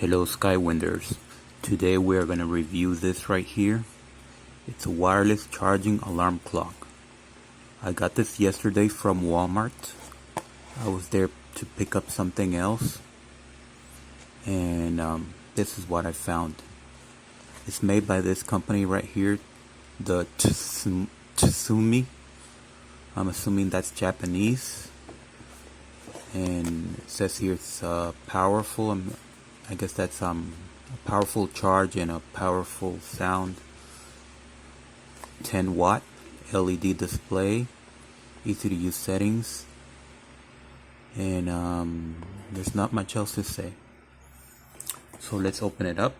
Hello Skywinders. Today we are going to review this right here. It's a wireless charging alarm clock. I got this yesterday from Walmart. I was there to pick up something else, and this is what I found. It's made by this company right here, the Tzumi. I'm assuming that's Japanese, and it says here it's powerful. I guess that's a powerful charge and a powerful sound. 10-watt LED display, easy to use settings, and there's not much else to say. So let's open it up.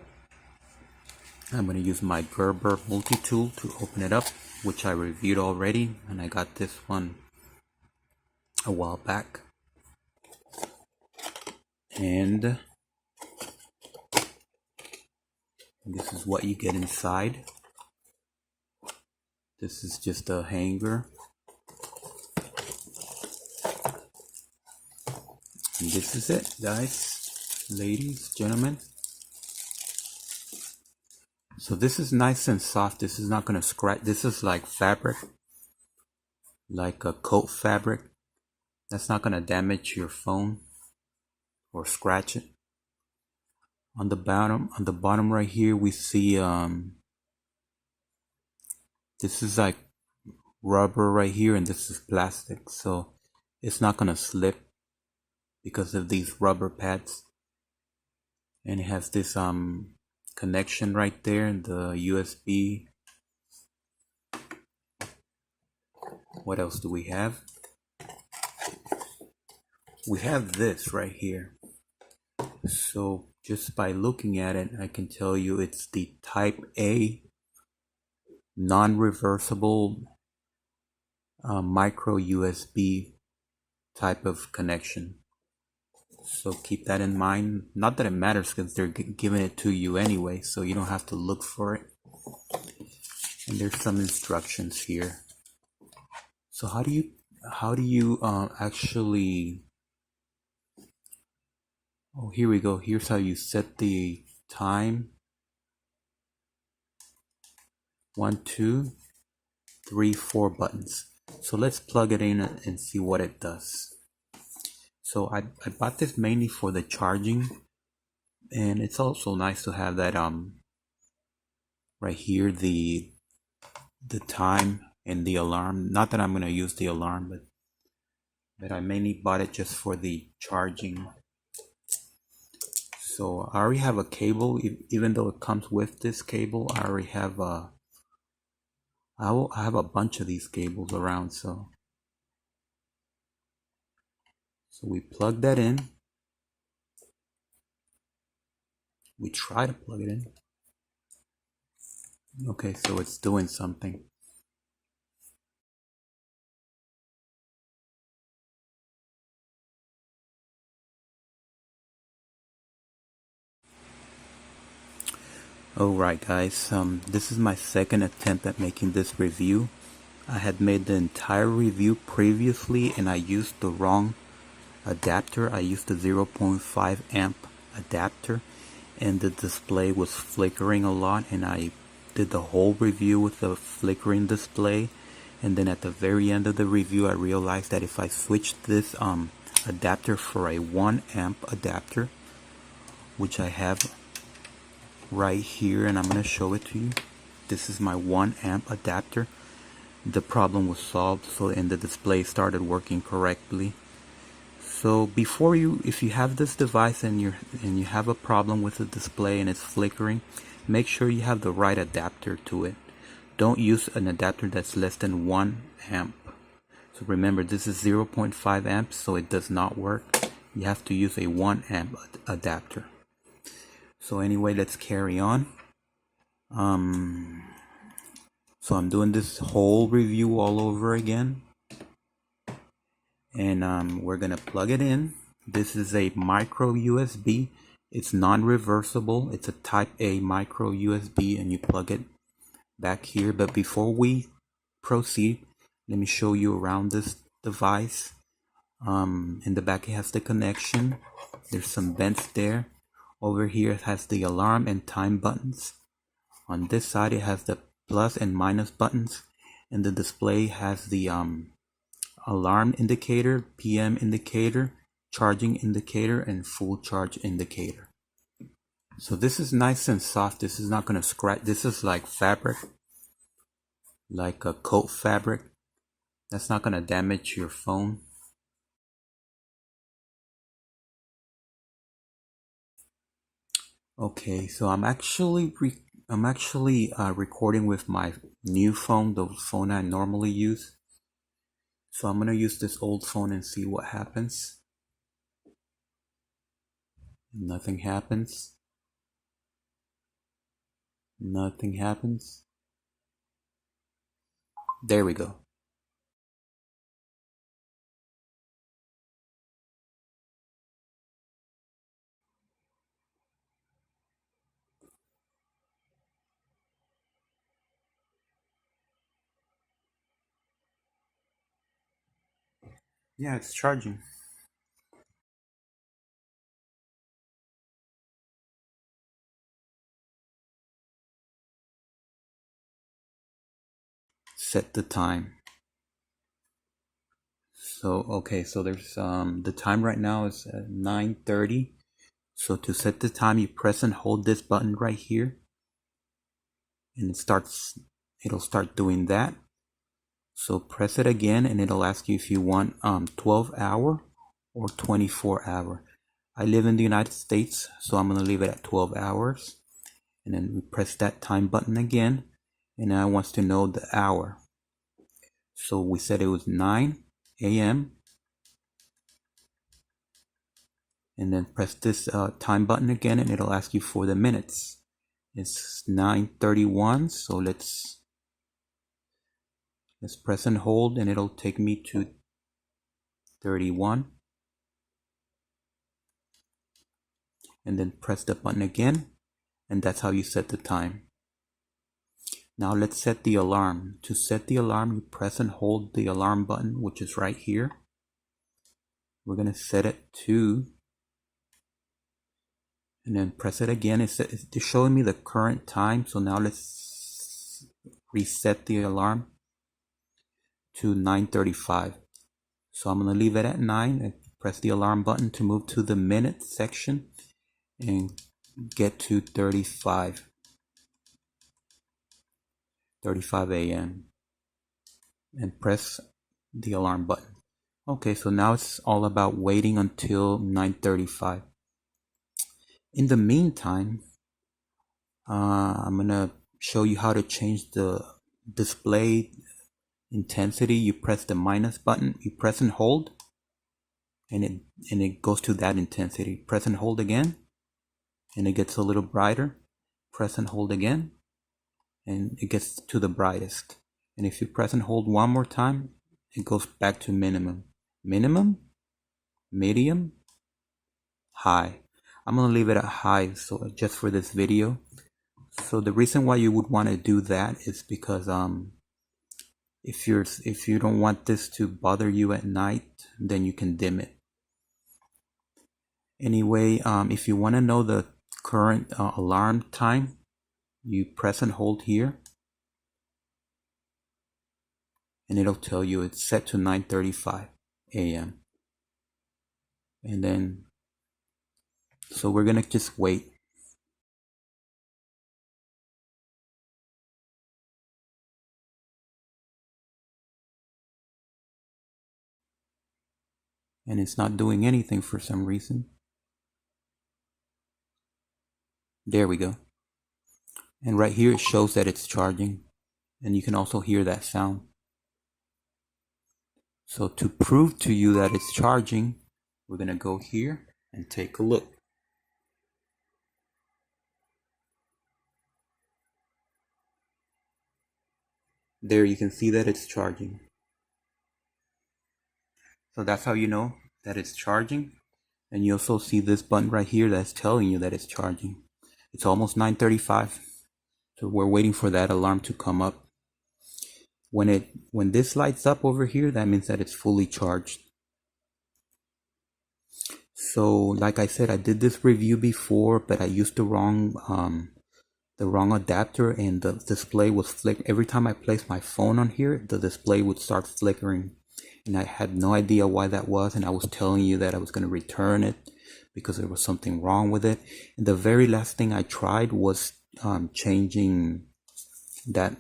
I'm going to use my Gerber multi-tool to open it up, which I reviewed already, and I got this one a while back. And this is what you get inside. This is just a hanger. And this is it, guys, ladies, gentlemen. So this is nice and soft. This is not going to scratch. This is like fabric, like a coat fabric. That's not going to damage your phone or scratch it. On the bottom right here, we see this is like rubber right here, and this is plastic, so it's not gonna slip because of these rubber pads. And it has this connection right there, the USB. What else do we have? We have this right here. So just by looking at it, I can tell you it's the Type A non-reversible micro USB type of connection. So keep that in mind. Not that it matters, because they're giving it to you anyway, so you don't have to look for it. And there's some instructions here. So how do you actually... Oh, here we go. Here's how you set the time. 1, 2, 3, 4 buttons. So let's plug it in and see what it does. So I bought this mainly for the charging, and it's also nice to have that right here, the time and the alarm. Not that I'm gonna use the alarm, but I mainly bought it just for the charging. So I already have a cable, even though it comes with this cable. I already have I have a bunch of these cables around, so we plug that in. We try to plug it in. Okay, so it's doing something. Alright guys, this is my second attempt at making this review. I had made the entire review previously, and I used the wrong adapter. I used the 0.5 amp adapter, and the display was flickering a lot, and I did the whole review with the flickering display. And then at the very end of the review, I realized that if I switched this adapter for a 1 amp adapter, which I have right here, and I'm going to show it to you. This is my 1 amp adapter. The problem was solved, so and the display started working correctly. So before if you have this device and you have a problem with the display and it's flickering, make sure you have the right adapter to it. Don't use an adapter that's less than 1 amp. So remember, this is 0.5 amps, so it does not work. You have to use a 1 amp adapter. So anyway, let's carry on. So I'm doing this whole review all over again. And we're gonna plug it in. This is a micro USB. It's non-reversible. It's a Type A micro USB, and you plug it back here. But before we proceed, let me show you around this device. In the back it has the connection. There's some vents there. Over here it has the alarm and time buttons. On this side it has the plus and minus buttons, and the display has the alarm indicator, PM indicator, charging indicator, and full charge indicator. So this is nice and soft. This is not going to scratch. This is like fabric, like a coat fabric. That's not going to damage your phone. Okay, so I'm actually recording with my new phone, the phone I normally use. So I'm gonna use this old phone and see what happens. Nothing happens. Nothing happens. There we go. Yeah, it's charging. Set the time. So okay, so there's the time right now is 9:30. So to set the time, you press and hold this button right here, and it'll start doing that. So press it again and it'll ask you if you want 12 hour or 24 hour. I live in the United States, so I'm gonna leave it at 12 hours. And then we press that time button again, and now it wants to know the hour. So we said it was 9 a.m. and then press this time button again and it'll ask you for the minutes. It's 9:31, so let's press and hold and it'll take me to 31. And then press the button again, and that's how you set the time. Now let's set the alarm. To set the alarm, you press and hold the alarm button, which is right here. We're gonna set it to, and then press it again. It's showing me the current time, so now let's reset the alarm to 9:35. So I'm gonna leave it at 9 and press the alarm button to move to the minute section and get to 35 a.m. and press the alarm button. Okay, so now it's all about waiting until 9:35. In the meantime, I'm gonna show you how to change the display intensity. You press the minus button, you press and hold, and it goes to that intensity. Press and hold again, and it gets a little brighter. Press and hold again, and it gets to the brightest. And if you press and hold one more time, it goes back to minimum. Minimum, medium, high. I'm gonna leave it at high, so just for this video. So the reason why you would want to do that is because if you don't want this to bother you at night, then you can dim it. Anyway, if you want to know the current alarm time, you press and hold here, and it'll tell you it's set to 9:35 a.m. And then, so we're gonna just wait. And it's not doing anything for some reason. There we go. And right here it shows that it's charging, and you can also hear that sound. So to prove to you that it's charging, we're gonna go here and take a look. There you can see that it's charging. So that's how you know that it's charging. And you also see this button right here that's telling you that it's charging. It's almost 9:35. So we're waiting for that alarm to come up. When this lights up over here, that means that it's fully charged. So like I said, I did this review before, but I used the wrong adapter, and the display was flick. Every time I placed my phone on here, the display would start flickering, and I had no idea why that was. And I was telling you that I was going to return it because there was something wrong with it. And the very last thing I tried was changing that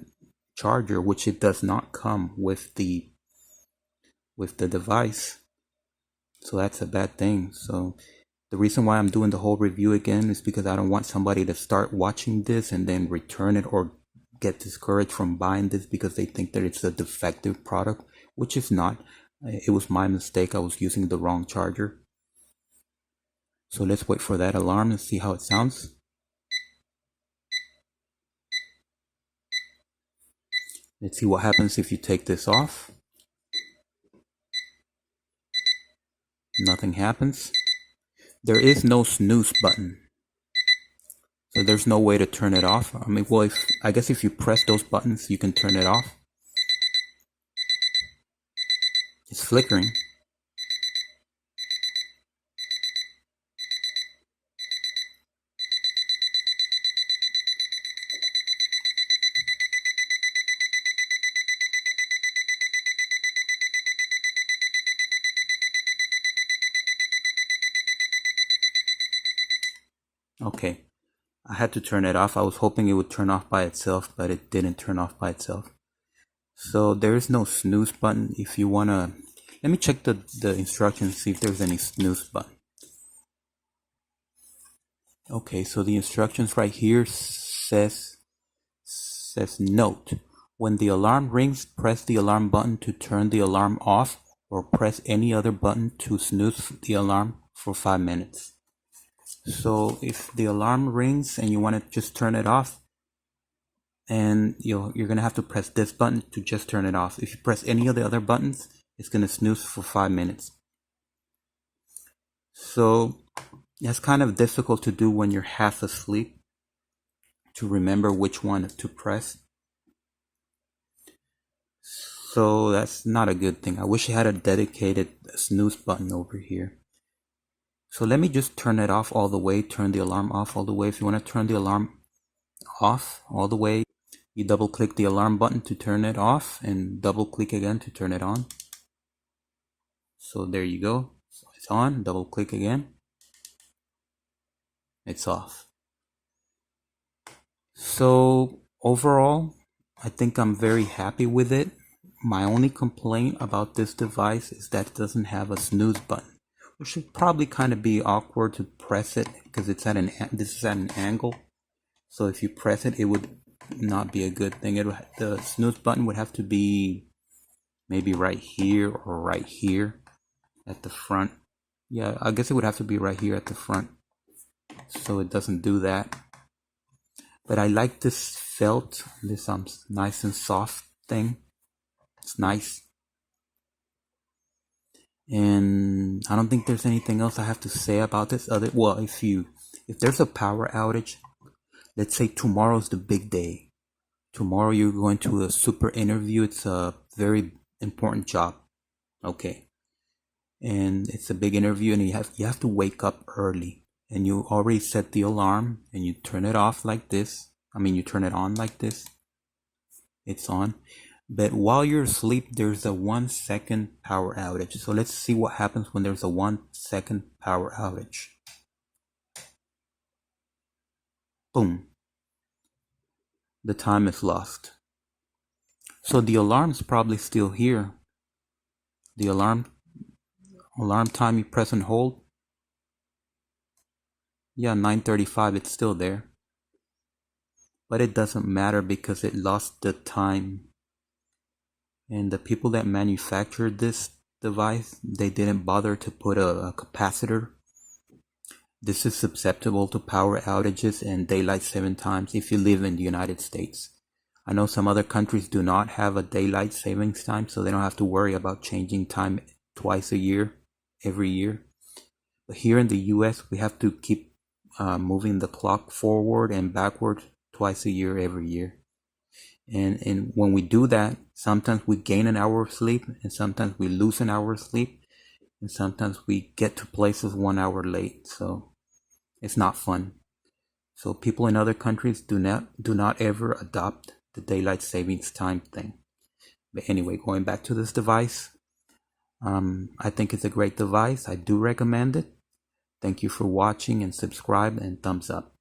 charger, which it does not come with the device. So that's a bad thing. So the reason why I'm doing the whole review again is because I don't want somebody to start watching this and then return it or get discouraged from buying this because they think that it's a defective product, which is not. It was my mistake. I was using the wrong charger. So let's wait for that alarm and see how it sounds. Let's see what happens if you take this off. Nothing happens. There is no snooze button, so there's no way to turn it off. I mean, well, I guess if you press those buttons, you can turn it off. It's flickering. Okay, I had to turn it off. I was hoping it would turn off by itself, but it didn't turn off by itself. So there is no snooze button. If you wanna, let me check the instructions, see if there's any snooze button. Okay, so the instructions right here says note, when the alarm rings, press the alarm button to turn the alarm off, or press any other button to snooze the alarm for 5 minutes. So if the alarm rings and you want to just turn it off, and you're gonna have to press this button to just turn it off. If you press any of the other buttons, it's gonna snooze for 5 minutes. So that's kind of difficult to do when you're half asleep, to remember which one to press. So that's not a good thing. I wish I had a dedicated snooze button over here. So let me just turn it off all the way, turn the alarm off all the way. If you want to turn the alarm off all the way, you double click the alarm button to turn it off and double click again to turn it on. So there you go. So it's on, double click again. It's off. So overall, I think I'm very happy with it. My only complaint about this device is that it doesn't have a snooze button, which should probably kind of be awkward to press it because this is at an angle. So if you press it, it would not be a good thing. The snooze button would have to be maybe right here or right here at the front. Yeah, I guess it would have to be right here at the front, so it doesn't do that. But I like this felt, this nice and soft thing. It's nice. And I don't think there's anything else I have to say about this other. Well, if there's a power outage, let's say tomorrow's the big day. Tomorrow you're going to a super interview. It's a very important job. Okay. And it's a big interview and you have to wake up early. And you already set the alarm and you turn it off like this. I mean, you turn it on like this. It's on. But while you're asleep, there's a 1 second power outage. So let's see what happens when there's a 1 second power outage. Boom. The time is lost. So the alarm's probably still here. The alarm time, you press and hold. Yeah, 9:35, it's still there. But it doesn't matter because it lost the time. And the people that manufactured this device, they didn't bother to put a capacitor. This is susceptible to power outages and daylight saving times if you live in the United States. I know some other countries do not have a daylight savings time, so they don't have to worry about changing time twice a year, every year. But here in the US, we have to keep moving the clock forward and backward twice a year, every year. And when we do that, sometimes we gain an hour of sleep and sometimes we lose an hour of sleep. and sometimes we get to places 1 hour late, so it's not fun. So people in other countries do not ever adopt the daylight savings time thing. But anyway, going back to this device, I think it's a great device. I do recommend it. Thank you for watching, and subscribe and thumbs up.